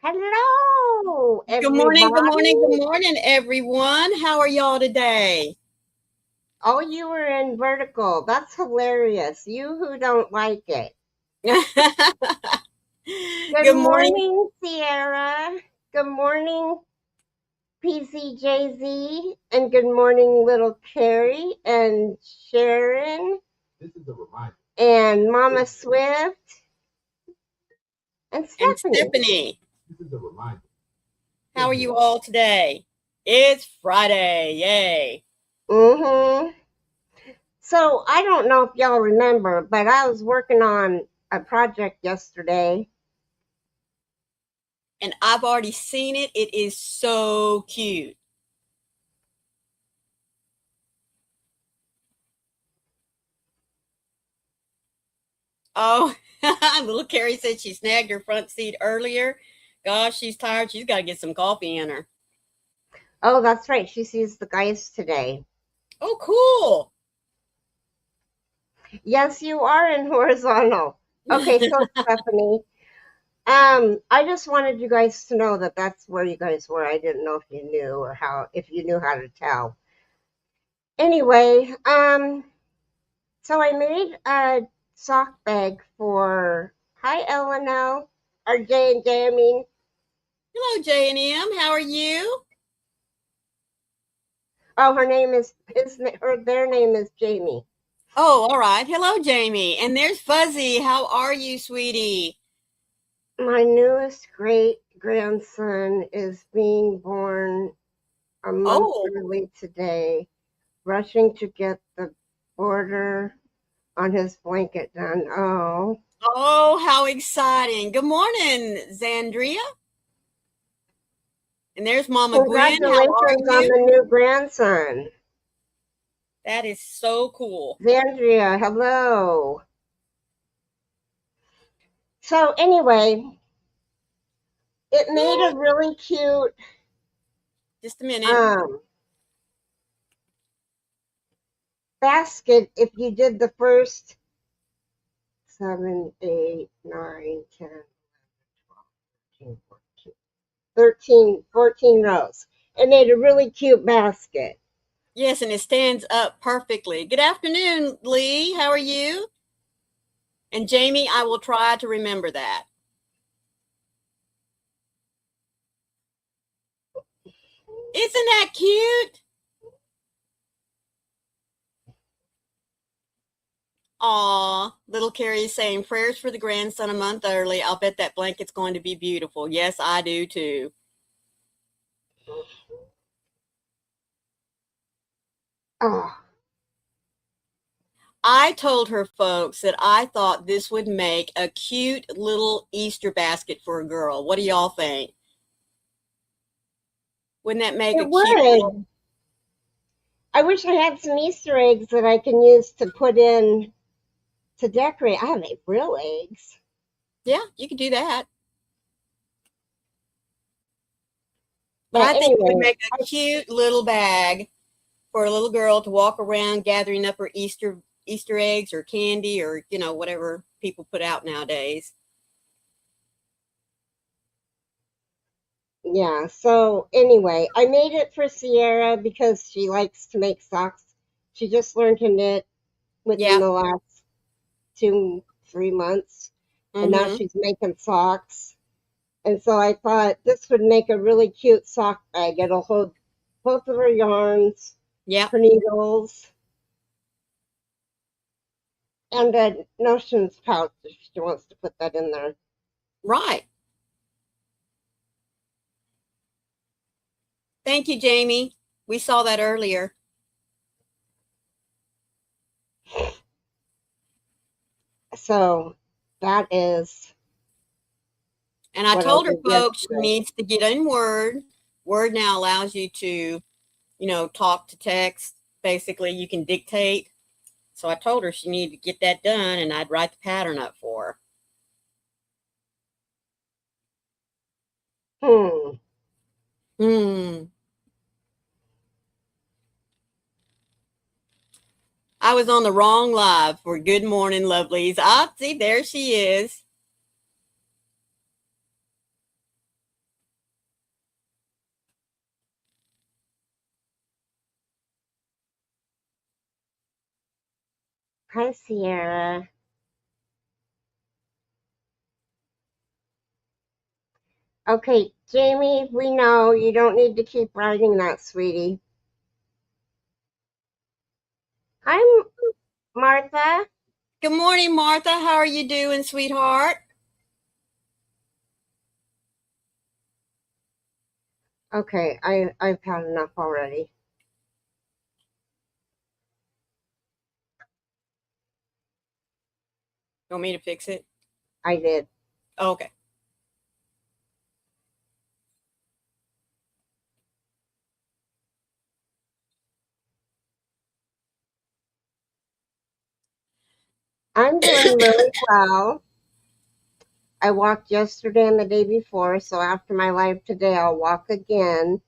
Hello, Good morning, everybody. good morning, everyone. How are y'all today? Oh, you were in vertical. That's hilarious. You who don't like it. Good Good morning. morning, Sierra. Good morning, PCJZ. And good morning, little Carrie and Sharon and Mama Swift and And Stephanie. Stephanie. How are you all today? It's Friday. Yay. Mm-hmm. So I don't know if y'all remember, but I was working on a project yesterday. And I've already seen it. It is so cute. Oh, little Carrie said she snagged her front seat earlier. Gosh, she's tired. She's got to get some coffee in her. Oh, that's right. She sees the guys today. Oh, cool. Yes, you are in horizontal. Okay, so Stephanie, I just wanted you guys to know that that's where you guys were. I didn't know if you knew or if you knew how to tell. Anyway, so I made a sock bag for hi Eleanor or J and J. I mean, Hello, J&M. How are you? oh, her name is their name is Jamie. Oh, all right. Hello, Jamie. And there's Fuzzy. How are you, sweetie? My newest great grandson is being born a month Oh, early today, rushing to get the border on his blanket done. Oh, oh, how exciting. Good morning, Zandria. And there's Mama Gwen. How are congratulations on you? the new grandson. That is so cool. Zandria, hello. So, anyway, it made a What? really cute Just a minute. um, basket if you did the first 7, 8, 9, 10, 13, 14 rows. It made a really cute basket. Yes, and it stands up perfectly. Good afternoon, Lee. How are you? And Jamie, I will try to remember that. Isn't that cute? Aw, little Carrie is saying prayers for the grandson a month early. I'll bet that blanket's going to be beautiful. Yes, I do too. Oh, I told her folks that I thought this would make a cute little Easter basket for a girl. What do y'all think? Wouldn't that make a it cute little? would. I wish I had some Easter eggs that I can use to put in to decorate. I have real eggs. Yeah, you could do that. But But I think it would anyway, make a cute little bag for a little girl to walk around gathering up her Easter eggs or candy or whatever people put out nowadays. yeah. So anyway, I made it for Sierra because she likes to make socks. She just learned to knit within Yeah. the last 2, 3 months, and now Mm-hmm. she's making socks. And so I thought this would make a really cute sock bag. It'll hold both of her yarns, Yeah. her needles, and a notions pouch if she wants to put that in there. Right. Thank you, Jamie. We saw that earlier. So that is And I what I told her did folks she yesterday. needs to get in Word. Word now allows you to, talk to text. Basically, you can dictate. So I told her she needed to get that done and I'd write the pattern up for Hmm. her. I was on the wrong live for Good Morning Lovelies. Ah, see, there she is. Hi, Sierra. Okay, Jamie, we know you don't need to keep writing that, sweetie. Hi, Martha. Good morning, Martha. How are you doing, sweetheart? Okay, I've had enough already. You want me to fix it? I did. Okay. I'm doing really well. I walked yesterday and the day before, so after my live today, I'll walk again.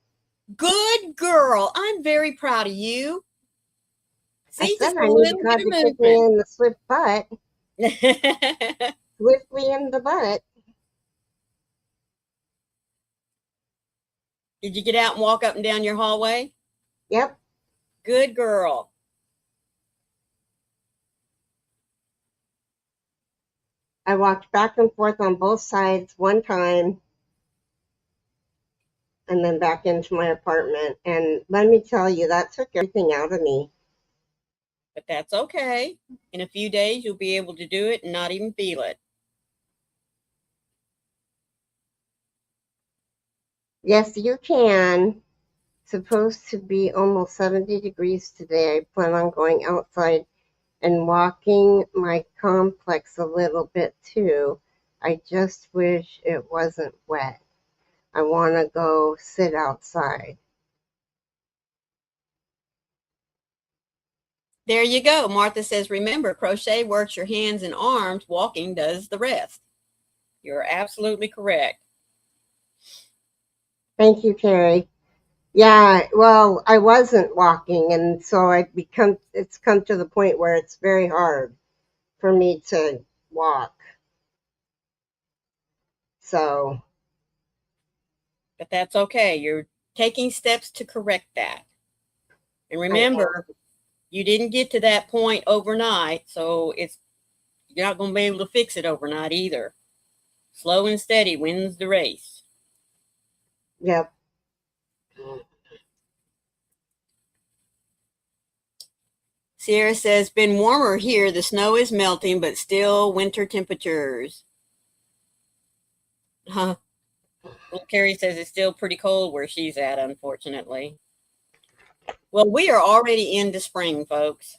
Good girl. I'm very proud of you. I See, said just a I need little God bit to of kick me movement. in the swift butt, swiftly in the butt. Did you get out and walk up and down your hallway? Yep, Good girl. I walked back and forth on both sides one time and then back into my apartment. And let me tell you, that took everything out of me. But that's okay. In a few days, you'll be able to do it and not even feel it. Yes, you can. Supposed to be almost 70 degrees today. I plan on going outside and walking my complex a little bit too. I just wish it wasn't wet. I want to go sit outside. There you go. Martha says, remember, crochet works your hands and arms, walking does the rest. You're absolutely correct. Thank you, Carrie. Yeah, well, I wasn't walking, and so it's come to the point where it's very hard for me to walk. So, But that's okay. You're taking steps to correct that. And I am. remember, you didn't get to that point overnight, so you're not going to be able to fix it overnight either. Slow and steady wins the race. Yep. Sierra says, been warmer here. The snow is melting, but still winter temperatures. Huh. Well, Carrie says it's still pretty cold where she's at, unfortunately. Well, we are already into spring, folks.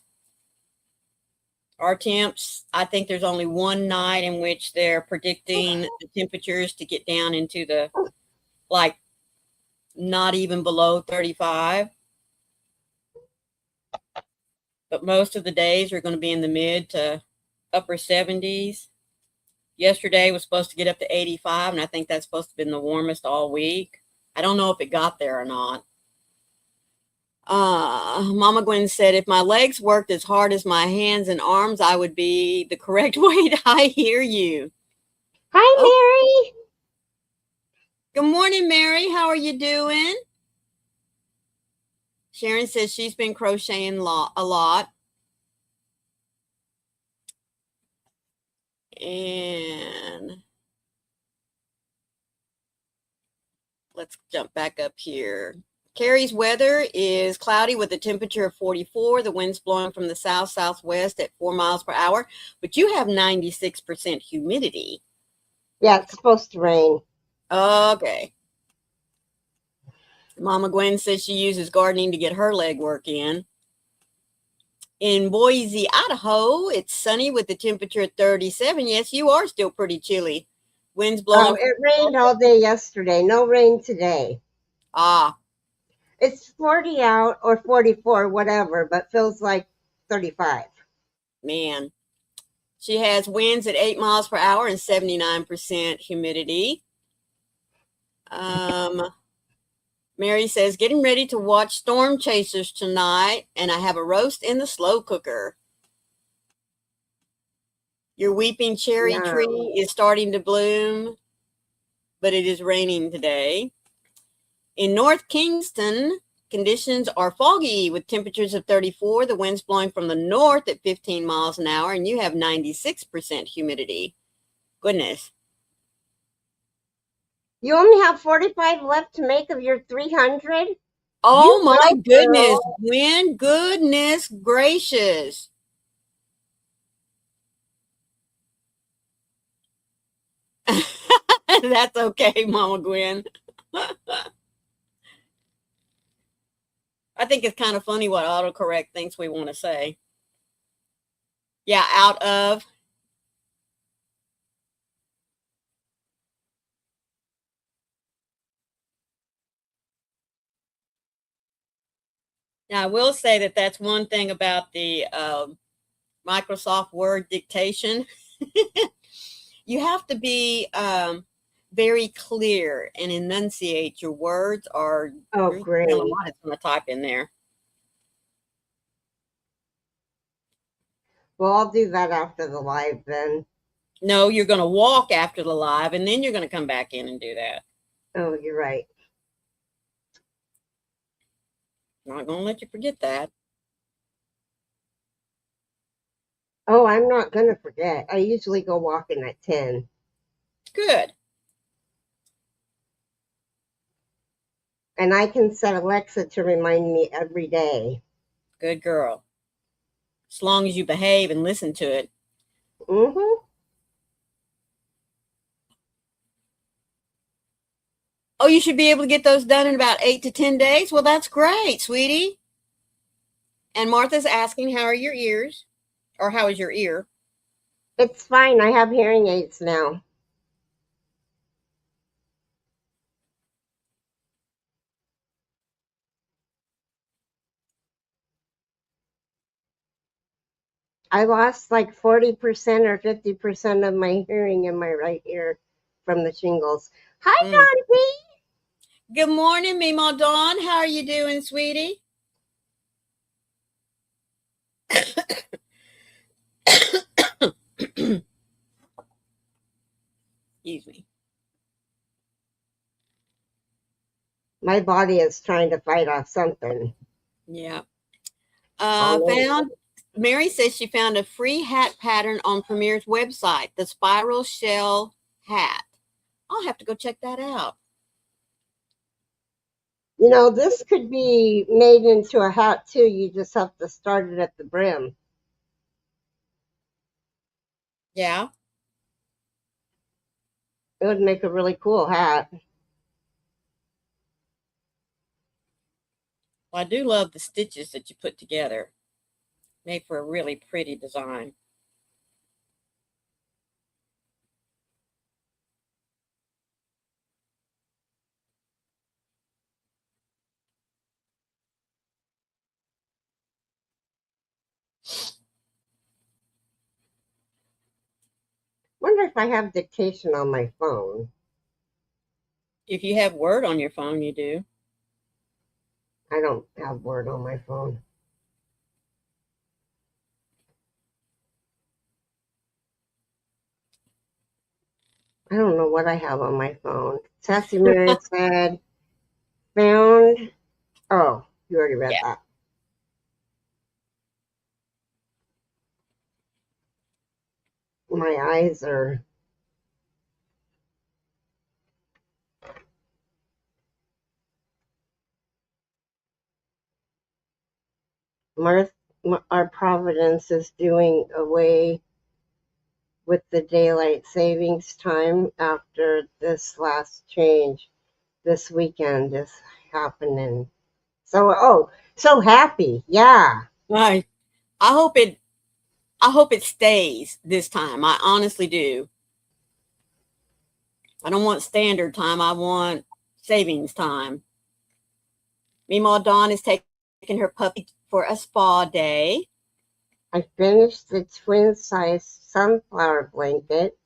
Our temps, I think there's only one night in which they're predicting the temperatures to get down into the, like, not even below 35. But most of the days are going to be in the mid to upper 70s. Yesterday was supposed to get up to 85, and I think that's supposed to have been the warmest all week. I don't know if it got there or not. Mama Gwen said, if my legs worked as hard as my hands and arms, I would be the correct weight. I hear you. Hi, Oh, Mary. good morning, Mary. How are you doing? Sharon says she's been crocheting a lot. And let's jump back up here. Carrie's weather is cloudy with a temperature of 44. The wind's blowing from the south-southwest at 4 miles per hour, but you have 96% humidity. Yeah, it's supposed to rain. Okay. Mama Gwen says she uses gardening to get her legwork in. In Boise, Idaho, it's sunny with the temperature at 37. Yes, you are still pretty chilly. Winds Oh, blowing. it rained all day yesterday. No rain today. Ah, It's 40 out or 44, whatever, but feels like 35. man. She has winds at 8 miles per hour and 79% humidity. Mary says, getting ready to watch Storm Chasers tonight, and I have a roast in the slow cooker. Your weeping cherry Yum. tree is starting to bloom, but it is raining today. In North Kingston, conditions are foggy with temperatures of 34, the winds blowing from the north at 15 miles an hour, and you have 96% humidity. Goodness. You only have 45 left to make of your 300? Oh You my go, goodness, girl. Gwen, goodness gracious. That's okay, Mama Gwen. I think it's kind of funny what autocorrect thinks we want to say. Yeah, out of. Now, I will say that that's one thing about the Microsoft Word dictation. You have to be very clear and enunciate your words, or Oh, there's great. a lot it's going to type in there. Well, I'll do that after the live then. No, you're going to walk after the live, and then you're going to come back in and do that. Oh, you're right. I'm not going to let you forget that. Oh, I'm not going to forget. I usually go walking at 10. Good. And I can set Alexa to remind me every day. Good girl. As long as you behave and listen to it. Mm-hmm. Oh, you should be able to get those done in about 8 to 10 days? Well, that's great, sweetie. And Martha's asking, how are your ears? Or how is your ear? It's fine. I have hearing aids now. I lost like 40% or 50% of my hearing in my right ear from the shingles. Hi, Don P. Good morning, Mima Dawn. How are you doing, sweetie? Excuse me. My body is trying to fight off something. Yeah. Oh, Mary says she found a free hat pattern on Premier's website, the spiral shell hat. I'll have to go check that out. you know, this could be made into a hat too. You just have to start it at the brim. Yeah. It would make a really cool hat. Well, I do love the stitches that you put together. Made for a really pretty design. Wonder if I have dictation on my phone. If you have Word on your phone, you do. I don't have Word on my phone. I don't know what I have on my phone. Sassy Mary said, found. Oh, you already read Yeah. that. My eyes are. Our Providence is doing away with the daylight savings time after this last change. This weekend is happening. So happy. Yeah. Right. I hope it stays this time. I honestly do. I don't want standard time. I want savings time. Meanwhile, Dawn is taking her puppy for a spa day. I finished the twin size sunflower blanket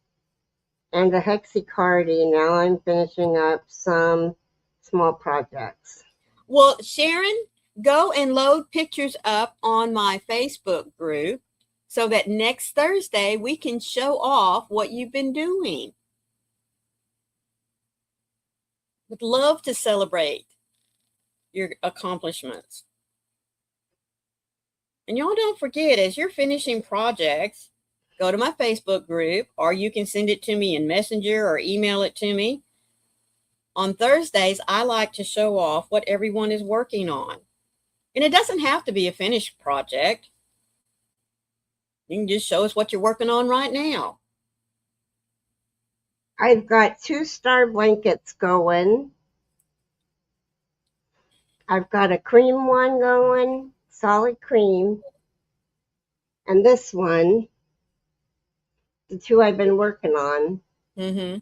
and a hexacardi. Now I'm finishing up some small projects. Well, Sharon, go and load pictures up on my Facebook group so that next Thursday we can show off what you've been doing. Would love to celebrate. your accomplishments. And y'all don't forget, as you're finishing projects, go to my Facebook group, or you can send it to me in Messenger or email it to me. On Thursdays, I like to show off what everyone is working on. And it doesn't have to be a finished project. You can just show us what you're working on right now. I've got 2 star blankets going. I've got a cream one going, solid cream. And this one, the 2 I've been working on. Mm-hmm.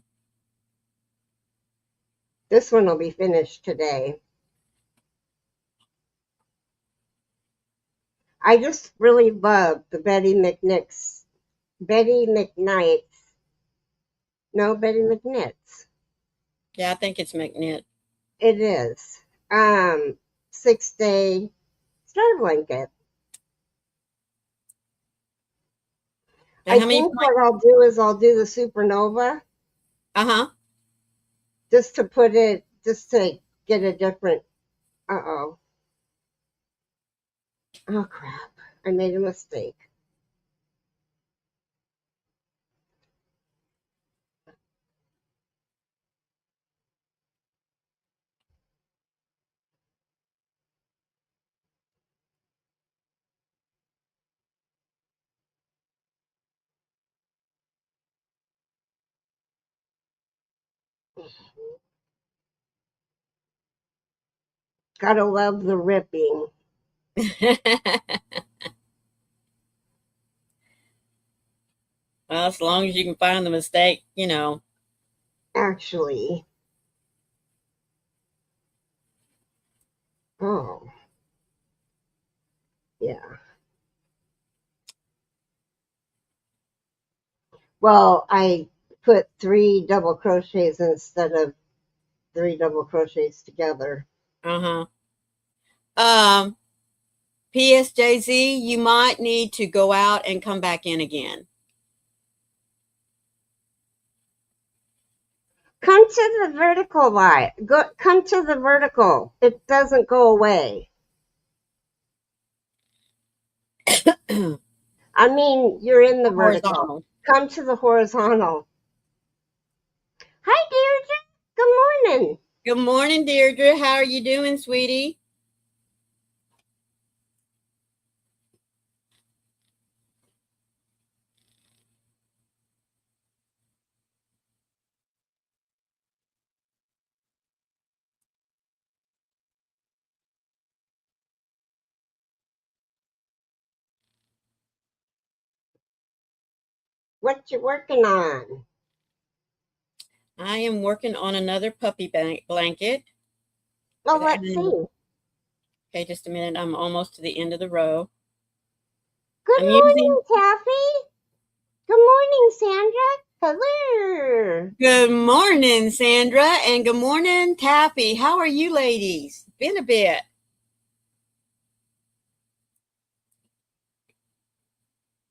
This one will be finished today. I just really love the Betty McKnight's. No, Betty McKnit's. Yeah, I think it's McKnit. It is. 6-day star blanket. And I think what I'll do is I'll do the Supernova. Uh-huh. Just to get a different, uh-oh. Oh, crap. I made a mistake. Gotta love the ripping. Well, as long as you can find the mistake, you know. Actually. Oh. Yeah. Well, I put 3 double crochets instead of 3 double crochets together. Uh-huh. PSJZ, you might need to go out and come back in again. Come to the vertical line. Come to the vertical. It doesn't go away. I mean, you're in the vertical. Horizontal. Come to the horizontal. Hi, Deirdre. Good morning. Good morning, Deirdre. How are you doing, sweetie? What you working on? I am working on another puppy blanket. Well, let's see. Okay, just a minute. I'm almost to the end of the row. Good morning, Taffy. Good morning, Sandra. Hello. Good morning, Sandra, and good morning, Taffy. How are you ladies? Been a bit.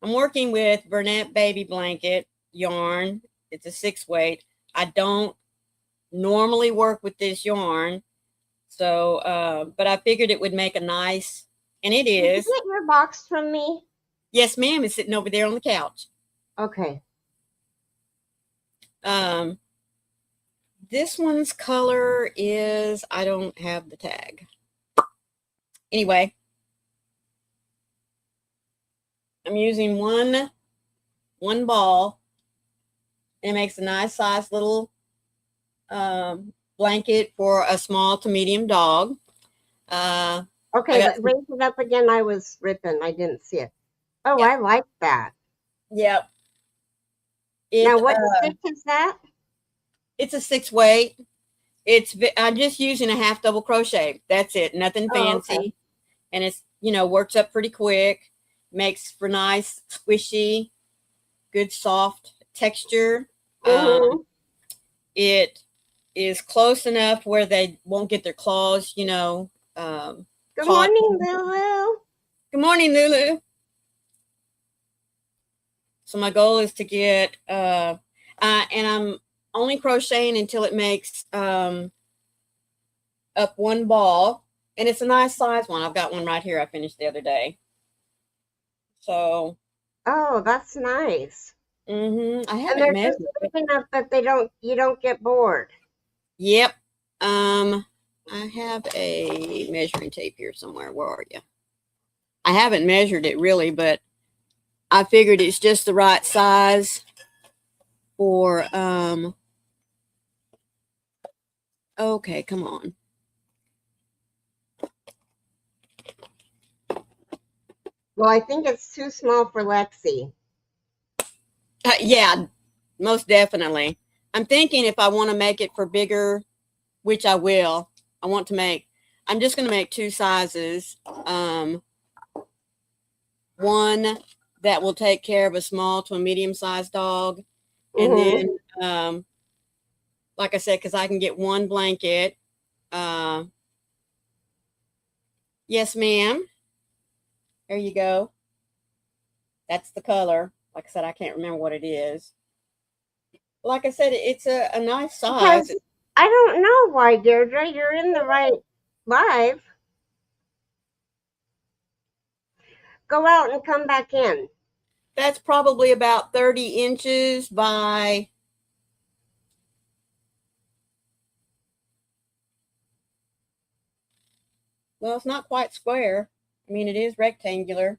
I'm working with Bernat Baby Blanket yarn. It's a 6-weight. I don't normally work with this yarn, so but I figured it would make a nice, and it is. Did you get your box from me? Yes, ma'am. It's sitting over there on the couch. Okay. This one's color is, I don't have the tag. Anyway, I'm using one ball, and it makes a nice size little blanket for a small to medium dog. Okay, raise it up again. I was ripping. I didn't see it. Oh, yep. I like that. Yep. Now, what stitch is that? It's a 6-weight. I'm just using a half double crochet. That's it. Nothing fancy. Okay. And it's, works up pretty quick. Makes for nice, squishy, good soft texture. Mm-hmm. It is close enough where they won't get their claws, Good morning, Lulu. Good morning, Lulu. So my goal is to get, and I'm only crocheting until it makes up one ball. And it's a nice size one. I've got one right here I finished the other day. So, Oh, that's nice. I And haven't they're just measured it. big enough that you don't get bored. Yep. I have a measuring tape here somewhere. Where are you? I haven't measured it really, but I figured it's just the right size for okay, come on. Well, I think it's too small for Lexi. Yeah, most definitely. I'm thinking if I want to make it for bigger, which I will, I'm just going to make two sizes. One that will take care of a small to a medium sized dog. And then, like I said, because I can get one blanket. Yes, ma'am. There you go. That's the color. Like I said, I can't remember what it is. Like I said, it's a nice size. Because I don't know why, Deirdre, you're in the right live. Go out and come back in. That's probably about 30 inches by, well, it's not quite square. I mean, it is rectangular.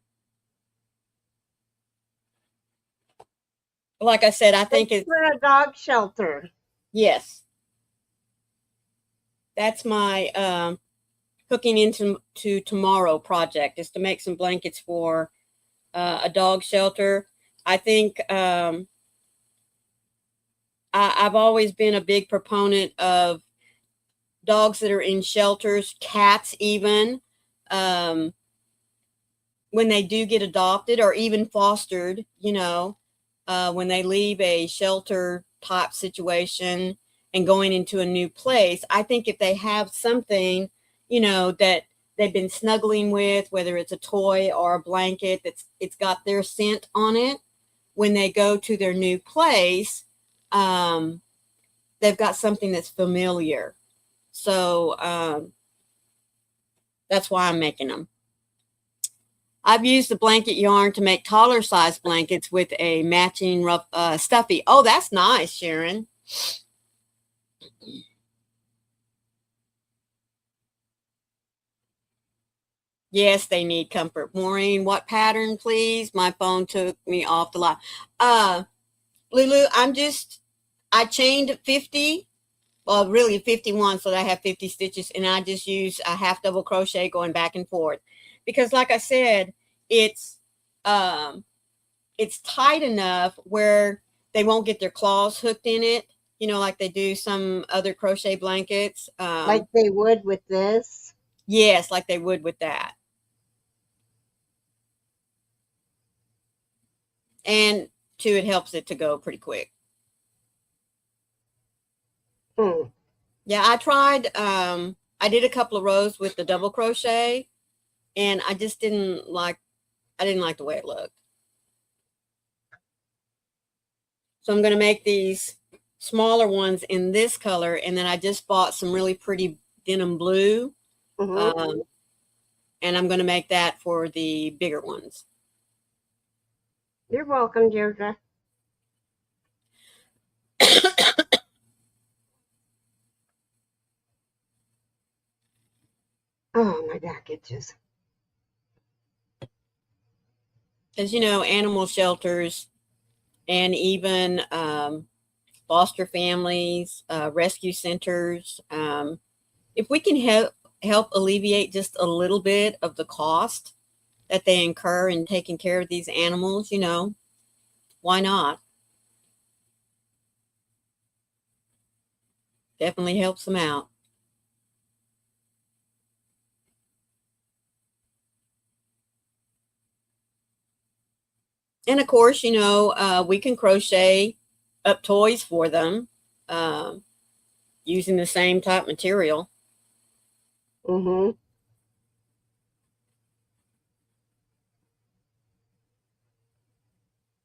Like I said, I think it's for a dog shelter. Yes. That's my hooking into tomorrow project, is to make some blankets for a dog shelter. I think I've always been a big proponent of dogs that are in shelters, cats even, when they do get adopted or even fostered, when they leave a shelter type situation and going into a new place. I think if they have something, that they've been snuggling with, whether it's a toy or a blanket it's got their scent on it, when they go to their new place, they've got something that's familiar. So that's why I'm making them. I've used the blanket yarn to make taller size blankets with a matching rough stuffy. Oh, that's nice, Sharon. Yes, they need comfort. Maureen, what pattern, please? My phone took me off the line. Lulu, I chained 50, well, really 51, so that I have 50 stitches, and I just use a half double crochet going back and forth. Because like I said, it's tight enough where they won't get their claws hooked in it, like they do some other crochet blankets. Like they would with this? Yes, like they would with that. And two, it helps it to go pretty quick. Yeah, I tried, I did a couple of rows with the double crochet, and I just didn't like the way it looked. So I'm going to make these smaller ones in this color, and then I just bought some really pretty denim blue. And I'm going to make that for the bigger ones. You're welcome, Deirdre. Oh, my back itches. As you know, animal shelters and even foster families, rescue centers, if we can help alleviate just a little bit of the cost that they incur in taking care of these animals, why not? Definitely helps them out. And of course, we can crochet up toys for them using the same type material.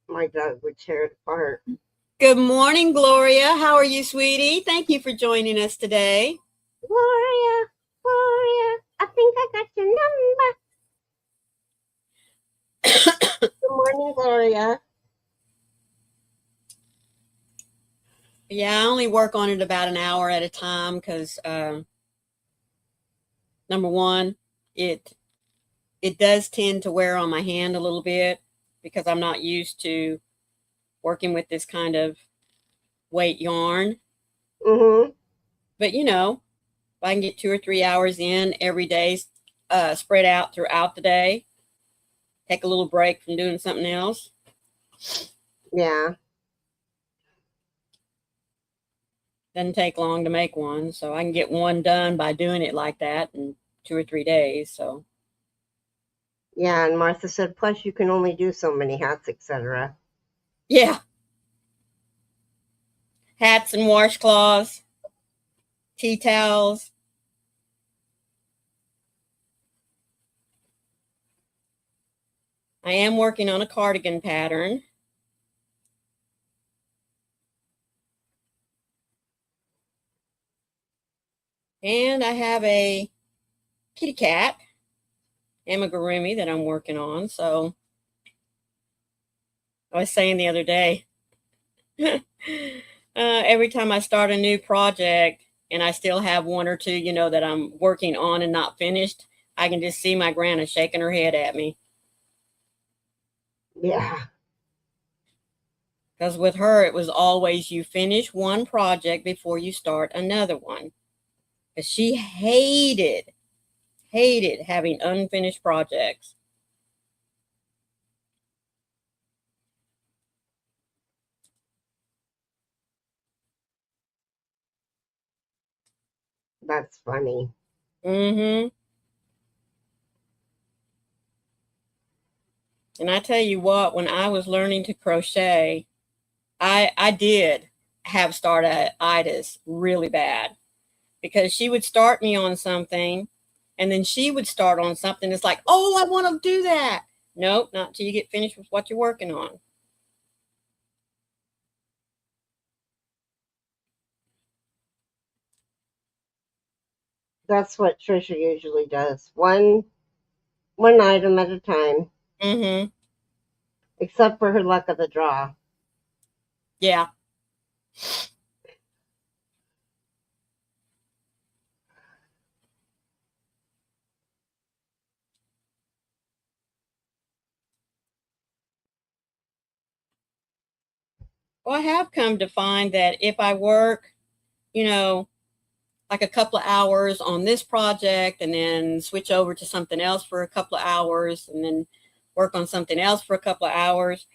My dog would tear it apart. Good morning, Gloria. How are you, sweetie? Thank you for joining us today. Gloria, I think I got your number. Good morning, Gloria. Yeah, I only work on it about an hour at a time because number one, it it does tend to wear on my hand a little bit because I'm not used to working with this kind of weight yarn. Mm-hmm. But if I can get 2 or 3 hours in every day, spread out throughout the day, take a little break from doing something else. Yeah. Doesn't take long to make one, so I can get one done by doing it like that in 2 or 3 days. So Yeah. And Martha said, plus you can only do so many hats, etc. yeah, hats and washcloths, tea towels. I am working on a cardigan pattern. And I have a kitty cat, amigurumi, that I'm working on. So I was saying the other day, every time I start a new project and I still have one or two, that I'm working on and not finished, I can just see my grandma shaking her head at me. Yeah. Because with her, it was always you finish one project before you start another one. Because she hated having unfinished projects. That's funny. Mm-hmm. And I tell you what, when I was learning to crochet, I did have startitis really bad because she would start me on something and then she would start on something. It's like, oh, I want to do that. Nope, not till you get finished with what you're working on. That's what Trisha usually does. One item at a time, Mm-hmm. except for her luck of the draw. Yeah. Well, I have come to find that if I work, you know, like a couple of hours on this project and then switch over to something else for a couple of hours and then work on something else for a couple of hours,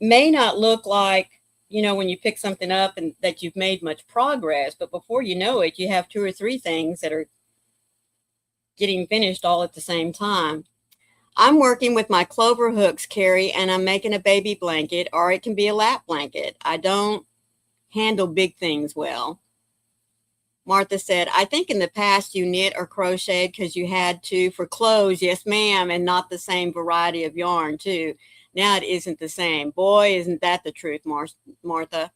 may not look like, when you pick something up and that you've made much progress, but before you know it, you have two or three things that are getting finished all at the same time. I'm working with my clover hooks, Carrie, and I'm making a baby blanket, or it can be a lap blanket. I don't handle big things well. Martha said, I think in the past you knit or crocheted because you had to for clothes. Yes, ma'am. And not the same variety of yarn, too. Now it isn't the same. Boy, isn't that the truth, Martha.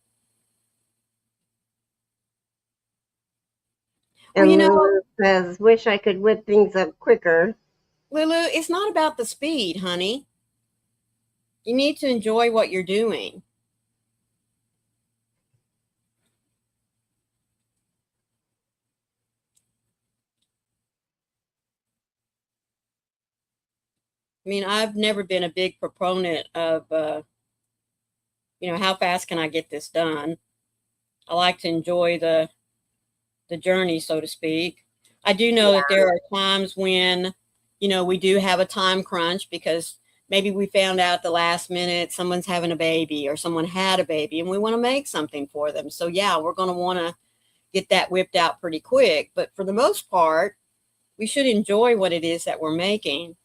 Well, And Lulu says, wish I could whip things up quicker. Lulu, it's not about the speed, honey. You need to enjoy what you're doing. I mean, I've never been a big proponent of, how fast can I get this done? I like to enjoy the journey, so to speak. I do know that there are times when, we do have a time crunch because maybe we found out at the last minute someone's having a baby or someone had a baby and we want to make something for them. So, yeah, we're going to want to get that whipped out pretty quick. But for the most part, we should enjoy what it is that we're making.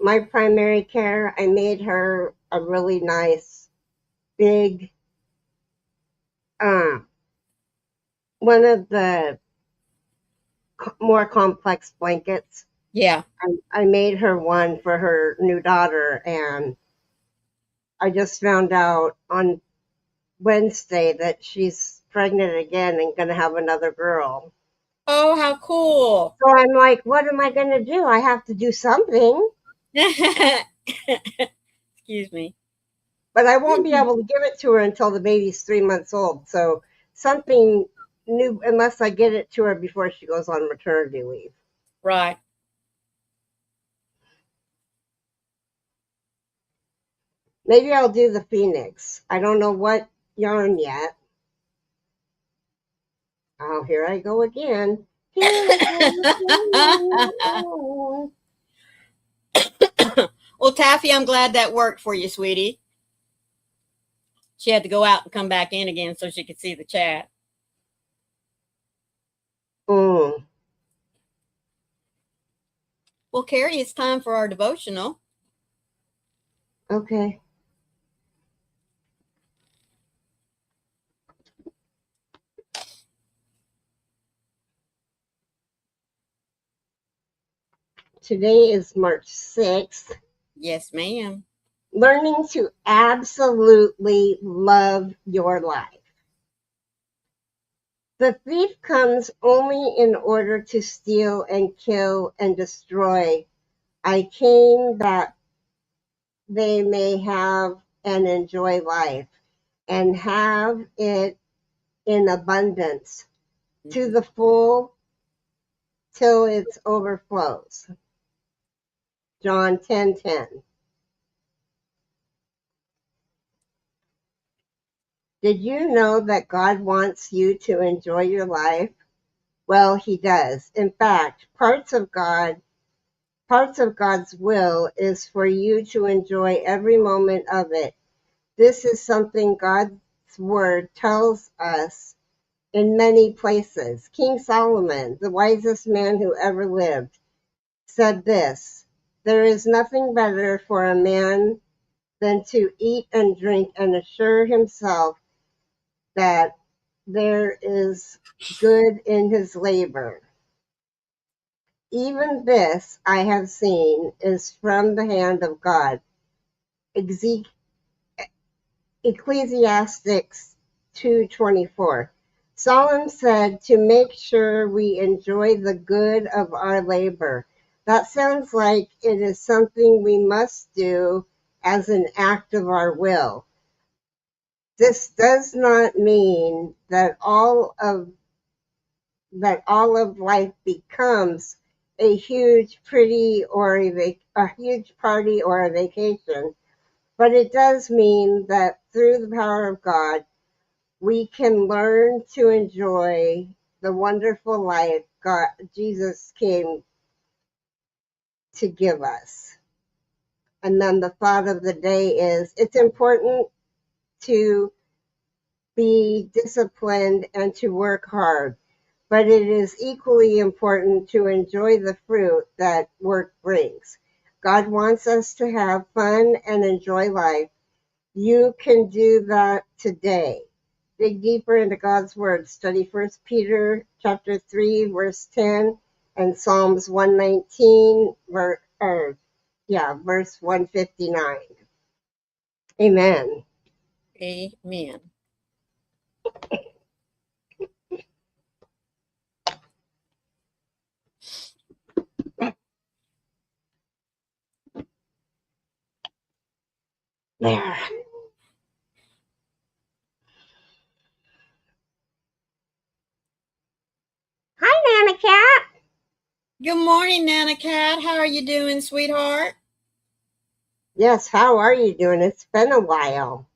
My primary care, I made her a really nice, big, uh, one of the more complex blankets. Yeah. I made her one for her new daughter, and I just found out on Wednesday that she's pregnant again and going to have another girl. Oh, how cool. So I'm like, what am I going to do? I have to do something, Excuse me. but I won't be able to give it to her until the baby's 3 months old. So something new, unless I get it to her before she goes on maternity leave. Right. Maybe I'll do the Phoenix. I don't know what yarn yet. Oh, here I go again. Here I go again. Well, Taffy, I'm glad that worked for you, sweetie. She had to go out and come back in again so she could see the chat. Mm. Well, Carrie, it's time for our devotional. Okay. Today is March 6th. Yes, ma'am. Learning to absolutely love your life. The thief comes only in order to steal and kill and destroy. I came that they may have and enjoy life and have it in abundance to the full till it overflows. John 10:10. Did you know that God wants you to enjoy your life? Well, he does. In fact, parts of God's will is for you to enjoy every moment of it. This is something God's word tells us in many places. King Solomon, the wisest man who ever lived, said this: there is nothing better for a man than to eat and drink and assure himself that there is good in his labor. Even this I have seen is from the hand of God. Ecclesiastes 2:24. Solomon said to make sure we enjoy the good of our labor. That sounds like it is something we must do as an act of our will. This does not mean that all of life becomes a huge a huge party or a vacation, but it does mean that through the power of God, we can learn to enjoy the wonderful life God Jesus came to give us. And then the thought of the day is it's important to be disciplined and to work hard, but it is equally important to enjoy the fruit that work brings. God wants us to have fun and enjoy life. You can do that today. Dig deeper into God's word. Study 1 Peter chapter 3, verse 10, and Psalms 119, verse 159. Amen. Amen. There. Hi, Nana Cat. Good morning, Nana Cat. How are you doing, sweetheart? Yes, how are you doing? It's been a while.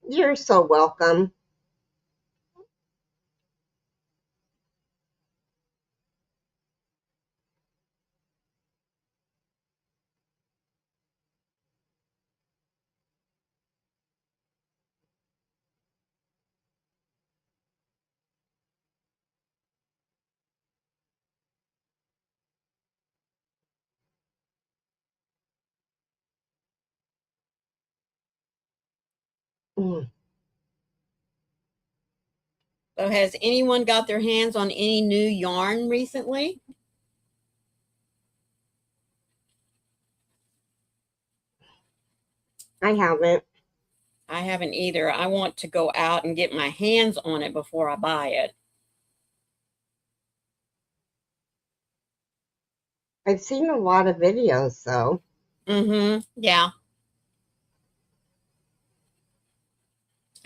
You're so welcome. Mm. So, has anyone got their hands on any new yarn recently? I haven't. I haven't either. I want to go out and get my hands on it before I buy it. I've seen a lot of videos though. Yeah.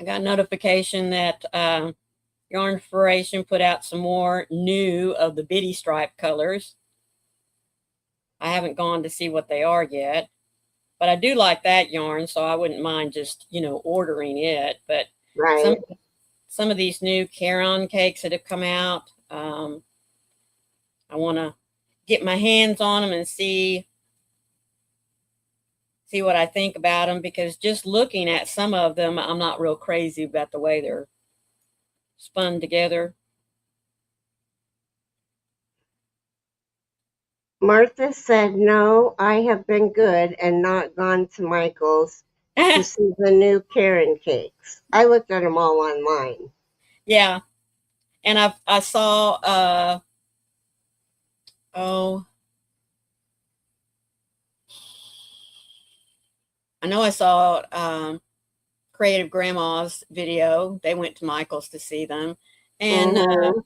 I got a notification that Yarn Inspiration put out some more new of the Bitty Stripe colors. I haven't gone to see what they are yet, but I do like that yarn, so I wouldn't mind just, ordering it. But some Right. some of these new Caron cakes that have come out, I want to get my hands on them and see what I think about them, because just looking at some of them, I'm not real crazy about the way they're spun together. Martha said, no, I have been good and not gone to Michael's to see the new Karen cakes. I looked at them all online. Yeah. And I saw oh, I know I saw Creative Grandma's video. They went to Michael's to see them. And Mm-hmm.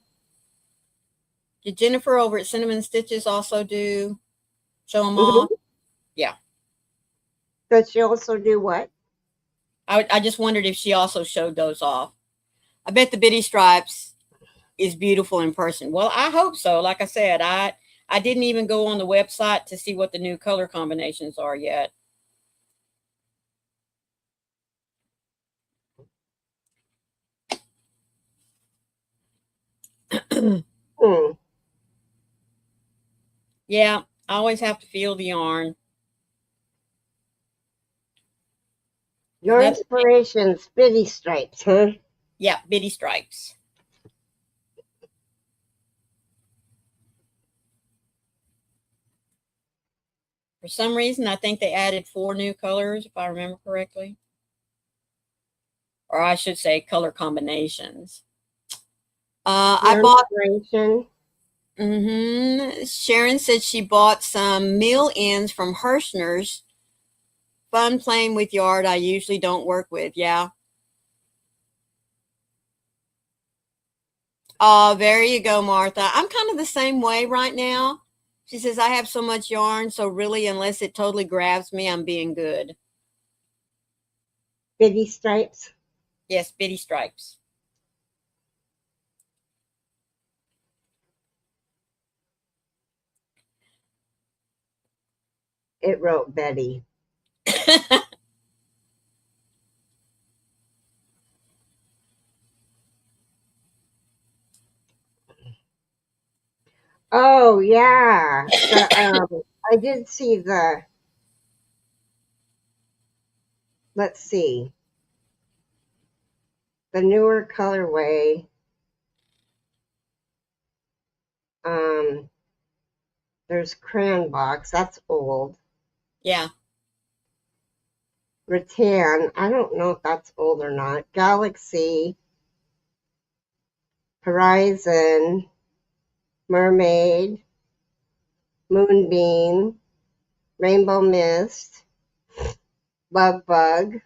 did Jennifer over at Cinnamon Stitches also show them off? Mm-hmm. Yeah. Does she also do what? I just wondered if she also showed those off. I bet the Bitty Stripes is beautiful in person. Well, I hope so. Like I said, I didn't even go on the website to see what the new color combinations are yet. Hmm. Yeah, I always have to feel the yarn. Your Nothing, inspiration's Bitty Stripes, huh? yeah, Bitty Stripes. For some reason, I think they added 4 new colors, if I remember correctly. Or I should say color combinations. I Your bought, inspiration. Sharon said she bought some mill ends from Hirschner's. Fun playing with yard I usually don't work with. Yeah. Oh, there you go, Martha. I'm kind of the same way right now. She says, I have so much yarn, so really, unless it totally grabs me, I'm being good. Bitty Stripes. Yes, Bitty Stripes. It wrote Betty. Oh yeah. I did see let's see. The newer colorway. Um there's Crayon Box, that's old. Yeah. Rattan, I don't know if that's old or not. Galaxy, Horizon, Mermaid, Moonbeam, Rainbow Mist, Bug,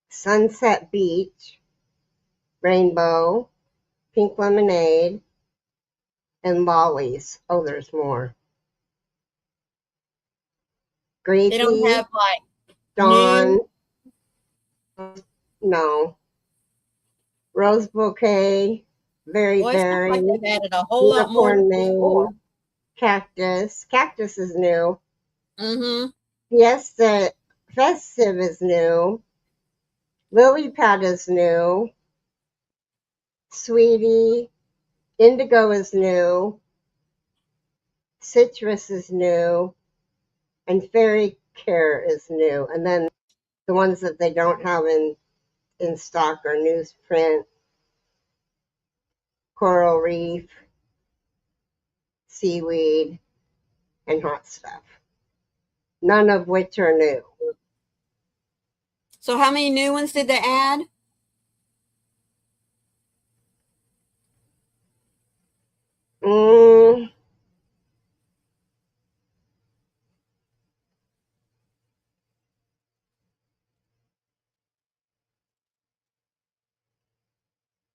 Sunset Beach, Rainbow, Pink Lemonade, and Lollies. Oh, there's more. They don't Gravy, have like Dawn, new. no. Rose Bouquet, Very Boy, it sounds like Berry, they've added a whole lot more Unicorn than before. Mane, Cactus. Cactus is new. Mm-hmm. Fiesta Festive is new. Lily Pad is new. Sweetie. Indigo is new. Citrus is new. And Fairy Care is new. And then the ones that they don't have in stock are Newsprint, Coral Reef, Seaweed, and Hot Stuff. None of which are new. So how many new ones did they add? Mm,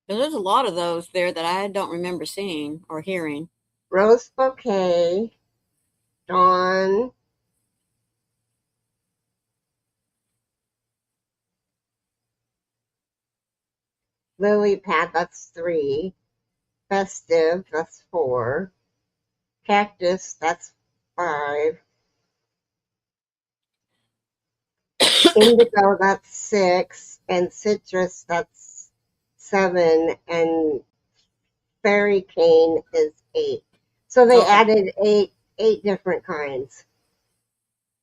There's a lot of those there that I don't remember seeing or hearing. Rose Bouquet, Dawn, Lily Pad, that's 3. Festive, that's 4. Cactus, that's 5. Indigo, that's 6. And Citrus, that's 7. And Fairy Cane is 8. So they Okay. added eight different kinds.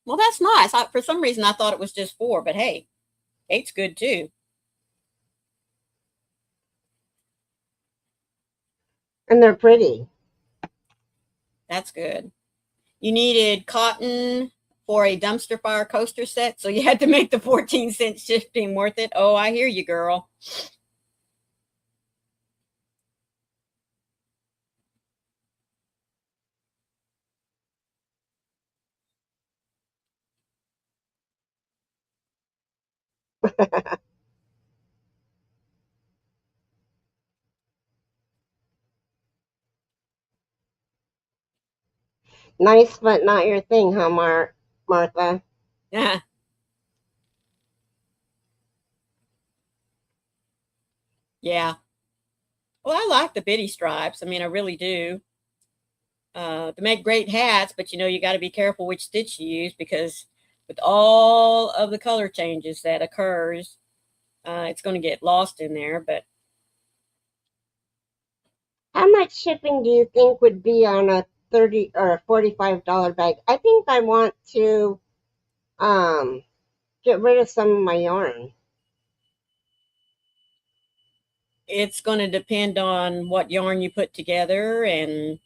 Well, that's nice. For some reason, I thought it was just 4, but hey, 8's good too. And they're pretty. That's good. You needed cotton for a dumpster fire coaster set, so you had to make the 14-cent shipping worth it. Oh, I hear you, girl. Nice, but not your thing, huh, Martha? Yeah. Yeah. Well, I like the bitty stripes. I mean, I really do. To make great hats, but you got to be careful which stitch you use because with all of the color changes that occurs, it's going to get lost in there. But How much shipping do you think would be on a 30 or $45 bag? I think I want to um get rid of some of my yarn. it's going to depend on what yarn you put together and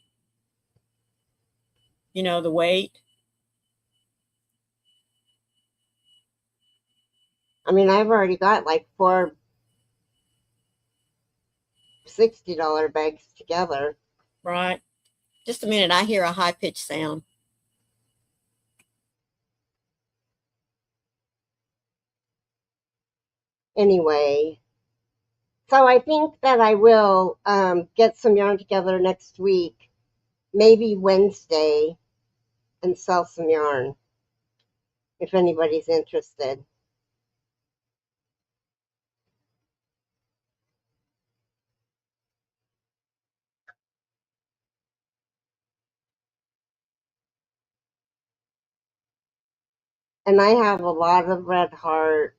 the weight. I mean, I've already got like 4 $60 bags together. Right. Just a minute. I hear a high pitched sound. Anyway, so I think that I will get some yarn together next week, maybe Wednesday, and sell some yarn if anybody's interested. And I have a lot of Red Heart,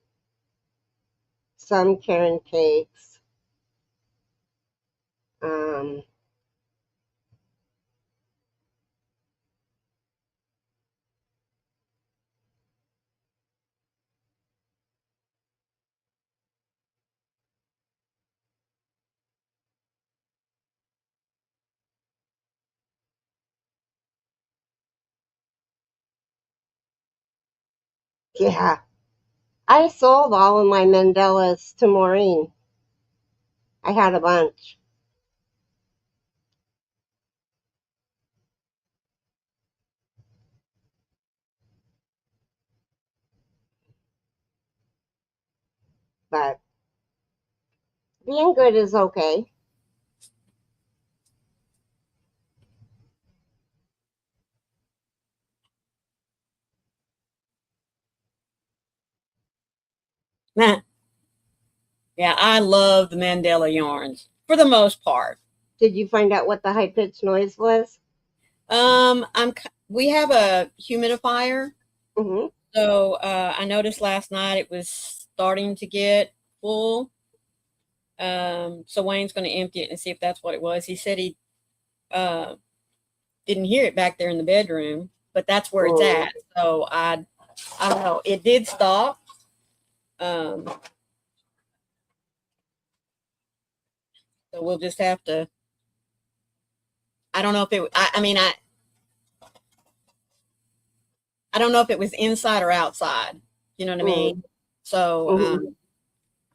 some Karen cakes. Um, yeah, I sold all of my Mandelas to Maureen. I had a bunch. But being good is okay. yeah, I love the Mandela yarns for the most part. Did you find out what the high pitched noise was? We have a humidifier, Hmm. so I noticed last night it was starting to get full. So Wayne's going to empty it and see if that's what it was. He said he uh, didn't hear it back there in the bedroom, but that's where it's Mm. at. So I don't know. It did stop. Um, so we'll just have to. I don't know if it. I mean, I don't know if it was inside or outside. You know what I mean? Mm. So Hmm.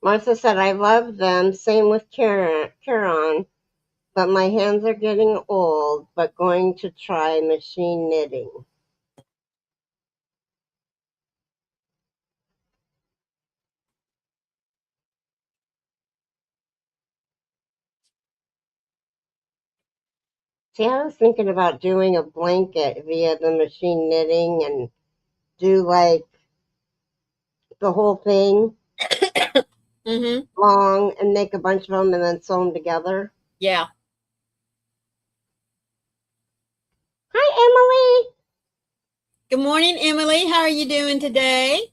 Martha said, I love them. Same with Karen, but my hands are getting old, but going to try machine knitting. See, I was thinking about doing a blanket via the machine knitting and do like the whole thing Mm-hmm. long and make a bunch of them and then sew them together. Yeah. Hi, Emily. Good morning, Emily. How are you doing today?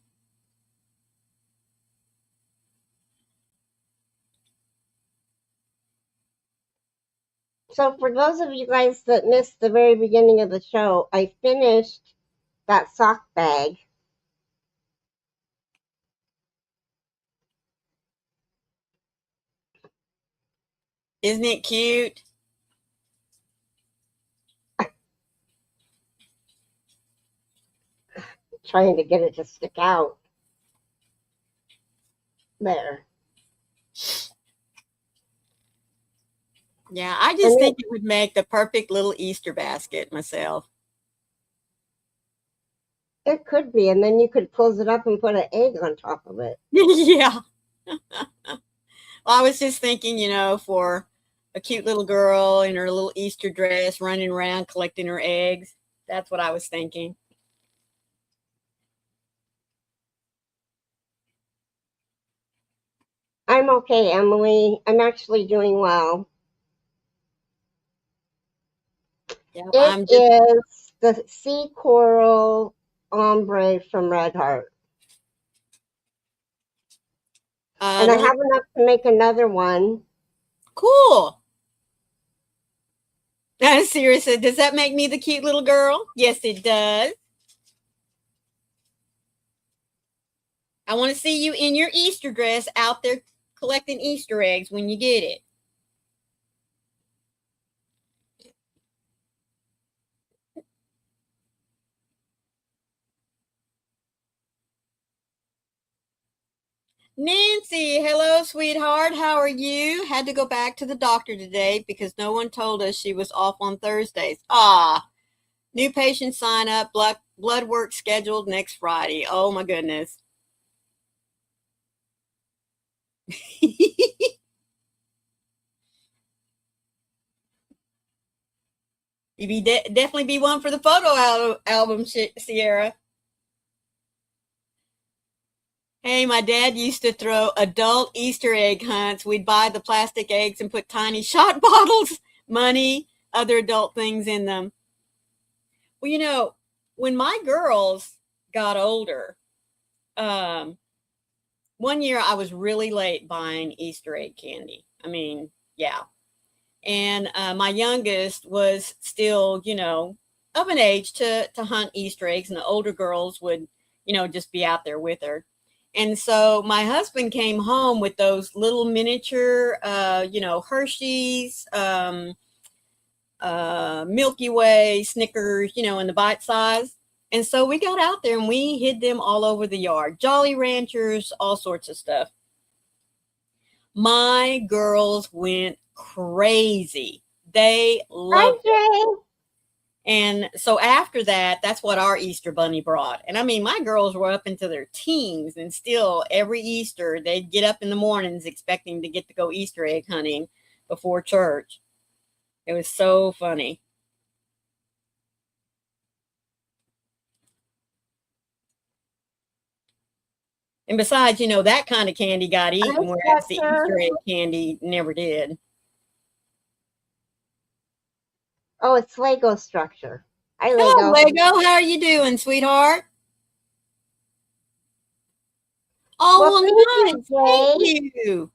So, for those of you guys that missed the very beginning of the show, I finished that sock bag. Isn't it cute? Trying to get it to stick out. There. Yeah, I just And think it would make the perfect little Easter basket myself. it could be. And then you could close it up and put an egg on top of it. Yeah. Well, I was just thinking, for a cute little girl in her little Easter dress running around collecting her eggs. That's what I was thinking. I'm okay, Emily. I'm actually doing well. Yep, It I'm just is the sea coral ombre from Red Heart. And I little have enough to make another one. cool. Sierra said, does that make me the cute little girl? Yes, it does. I want to see you in your Easter dress out there collecting Easter eggs when you get it. Nancy, hello, sweetheart. How are you? Had to go back to the doctor today because no one told us she was off on Thursdays. New patient sign up, blood work scheduled next Friday. Oh my goodness. You definitely be one for the photo album, Sierra. Hey, my dad used to throw adult Easter egg hunts. We'd buy the plastic eggs and put tiny shot bottles, money, other adult things in them. Well, when my girls got older, um, one year I was really late buying Easter egg candy. I mean, yeah. And my youngest was still, of an age to hunt Easter eggs, and the older girls would, just be out there with her. And so my husband came home with those little miniature, Hershey's, Milky Way, Snickers, in the bite size. And so we got out there and we hid them all over the yard. Jolly Ranchers, all sorts of stuff. My girls went crazy. They Hi, loved it. Jay. And so after that, that's what our Easter bunny brought. And I mean, my girls were up into their teens, and still every Easter they'd get up in the mornings expecting to get to go Easter egg hunting before church. It was so funny. And besides, that kind of candy got Hi, eaten, whereas the Spectre. Easter egg candy never did. Oh, it's Lego structure. Hi, Hello, Lego. Lego. How are you doing, sweetheart? Well, thank Oh, you, well, nice. Jay. Thank you.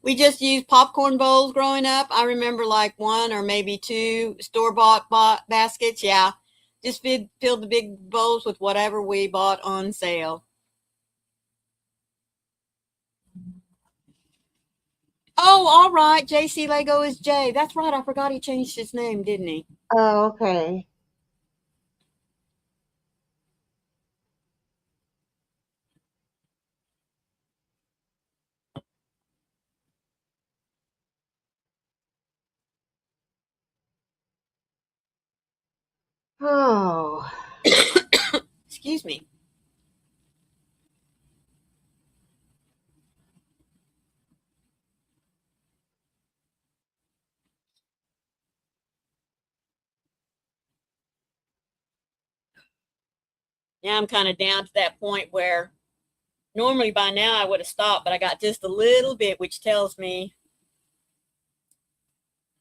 We just used popcorn bowls growing up. I remember like one or maybe two store-bought baskets. Yeah, just filled the big bowls with whatever we bought on sale. Oh, all right. JC Lego is Jay. That's right. I forgot he changed his name, didn't he? Oh, okay. Oh, Excuse me. Now I'm kind of down to that point where normally by now I would have stopped, but I got just a little bit, which tells me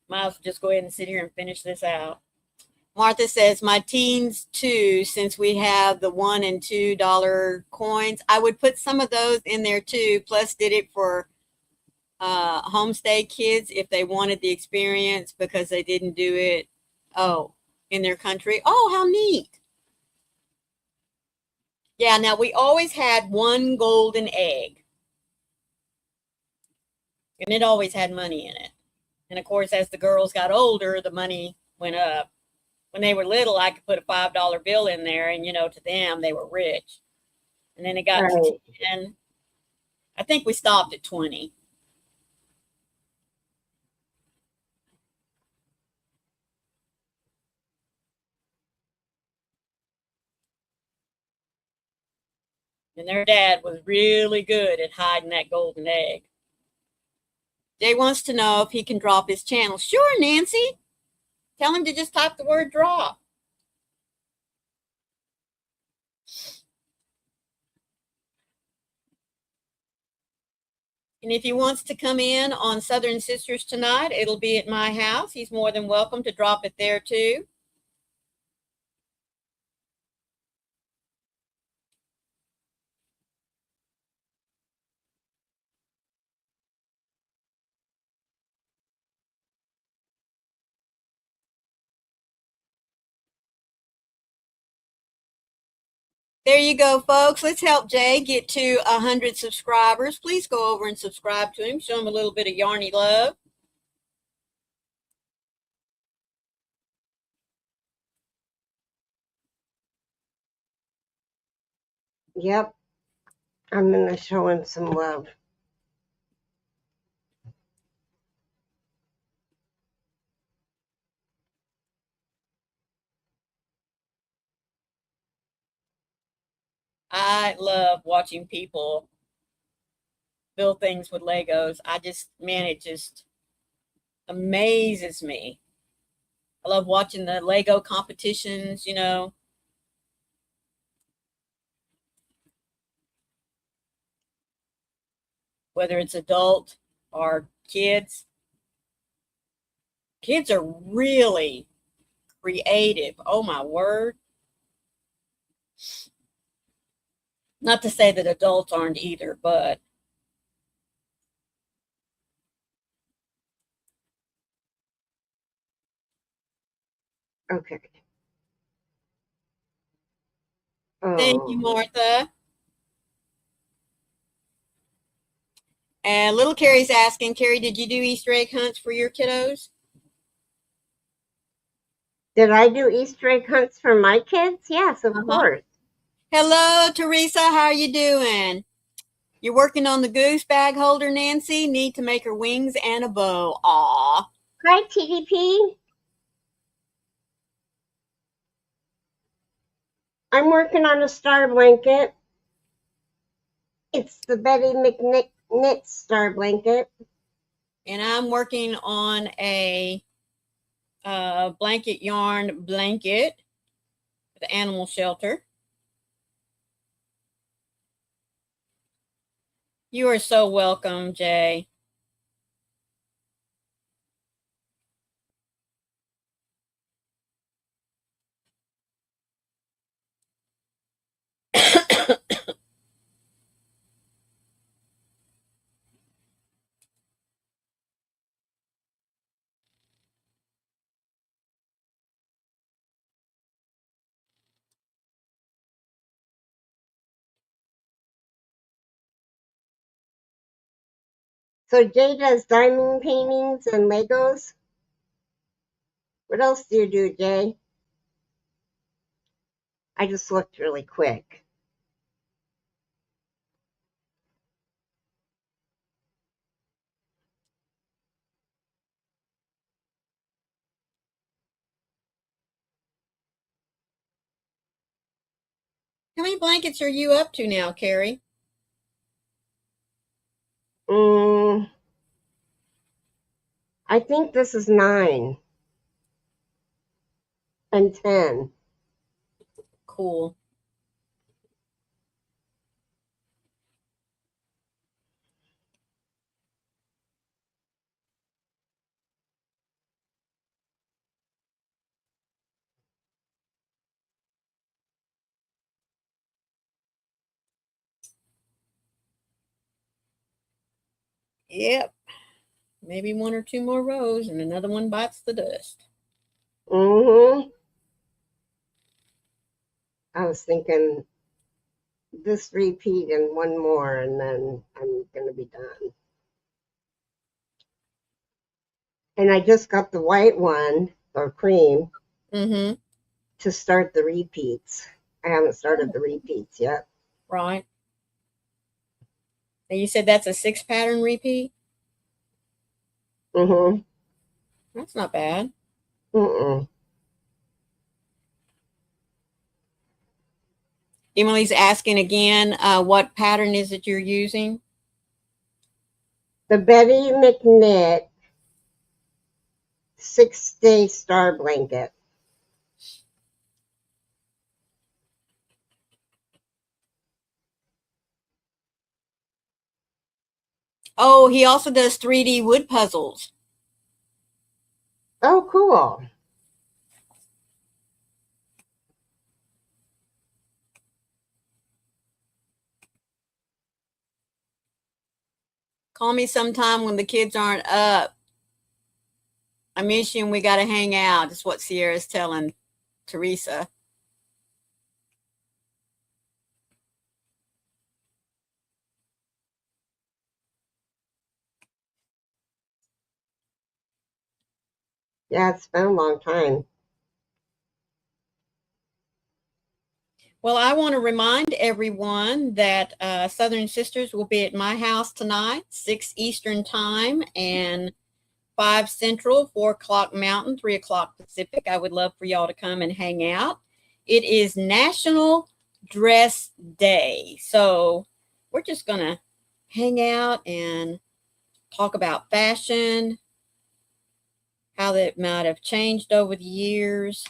might as well just go ahead and sit here and finish this out. Martha says, my teens too, since we have the $1 and $2 coins, I would put some of those in there too. Plus, did it for homestay kids if they wanted the experience because they didn't do it, in their country. Oh, how neat. Yeah, now we always had one golden egg, and it always had money in it. And of course, as the girls got older, the money went up. When they were little, I could put a $5 bill in there, and to them, they were rich. And then it got to Right. 10. I think we stopped at 20. And their dad was really good at hiding that golden egg. Jay wants to know if he can drop his channel. Sure, Nancy. Tell him to just type the word drop. And if he wants to come in on Southern Sisters tonight, it'll be at my house. He's more than welcome to drop it there too. There you go, folks. Let's help Jay get to 100 subscribers. Please go over and subscribe to him. Show him a little bit of Yarny love. Yep. I'm going to show him some love. I love watching people build things with Legos. It just amazes me. I love watching the Lego competitions, whether it's adult or kids. Kids are really creative. Oh my word. Not to say that adults aren't either, but Okay. thank you, Oh. Martha. And little Carrie's asking, Carrie, did you do Easter egg hunts for your kiddos? Did I do Easter egg hunts for my kids? Yes, of course. Hello, Teresa. How are you doing? You're working on the goose bag holder, Nancy. Need to make her wings and a bow. Aw. Hi, TDP. I'm working on a star blanket. It's the Betty McNick knit star blanket. And I'm working on a blanket yarn blanket for the animal shelter. You are so welcome, Jay. So Jay does diamond paintings and Legos. What else do you do, Jay? I just looked really quick. How many blankets are you up to now, Carrie? I think this is 9 and 10. Cool. Yep. Maybe 1 or 2 more rows and another one bites the dust. Mm-hmm. I was thinking this repeat and one more, and then I'm going to be done. And I just got the white one, or cream, Mm-hmm. to start the repeats. I haven't started the repeats yet. Right. And you said that's a 6 pattern repeat? Mm-hmm. That's not bad. Mm-mm. Emily's asking again, what pattern is it you're using? The Betty McKnit 6-day star blanket. Oh, he also does 3D wood puzzles. Oh, cool. Call me sometime when the kids aren't up. I miss you and we got to hang out, is what Sierra's telling Teresa. Yeah, it's been a long time. Well, I want to remind everyone that Southern Sisters will be at my house tonight, 6 Eastern Time and 5 Central, 4 o'clock Mountain, 3 o'clock Pacific. I would love for y'all to come and hang out. It is National Dress Day. So we're just going to hang out and talk about fashion, how that might have changed over the years.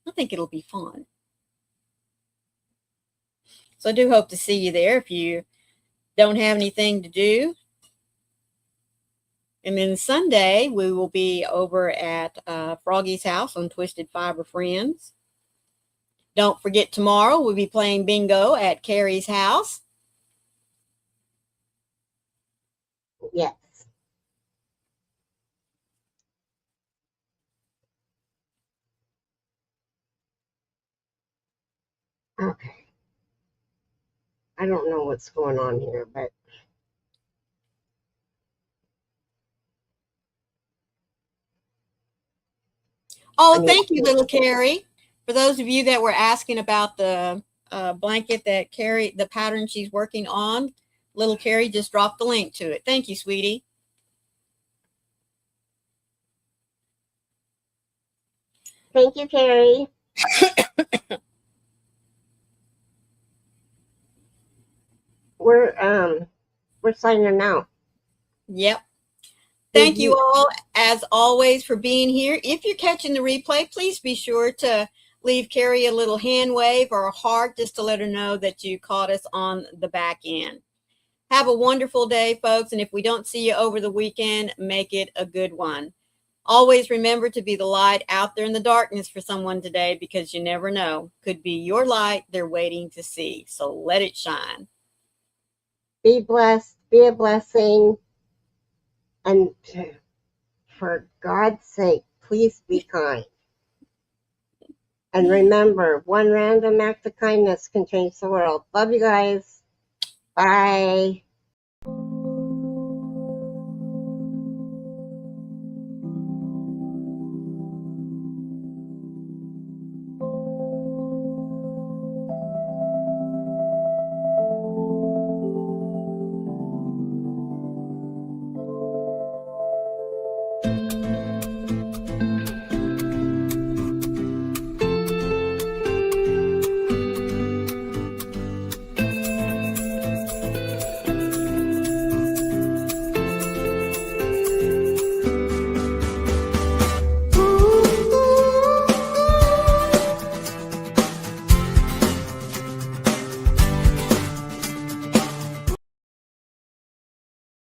I think it'll be fun. So I do hope to see you there if you don't have anything to do. And then Sunday, we will be over at Froggy's house on Twisted Fiber Friends. Don't forget, tomorrow we'll be playing bingo at Carrie's house. Yes. Okay. I don't know what's going on here, but Oh, thank you, little Carrie. For those of you that were asking about the blanket that Carrie, the pattern she's working on, little Carrie just dropped the link to it. Thank you, sweetie. thank you, Carrie. We're signing out. Yep. Thank you all, as always, for being here. If you're catching the replay, please be sure to leave Carrie a little hand wave or a heart just to let her know that you caught us on the back end. Have a wonderful day, folks. And if we don't see you over the weekend, make it a good one. Always remember to be the light out there in the darkness for someone today, because you never know. Could be your light they're waiting to see. So let it shine. Be blessed. Be a blessing. And for God's sake, please be kind. And remember, one random act of kindness can change the world. Love you guys. Bye.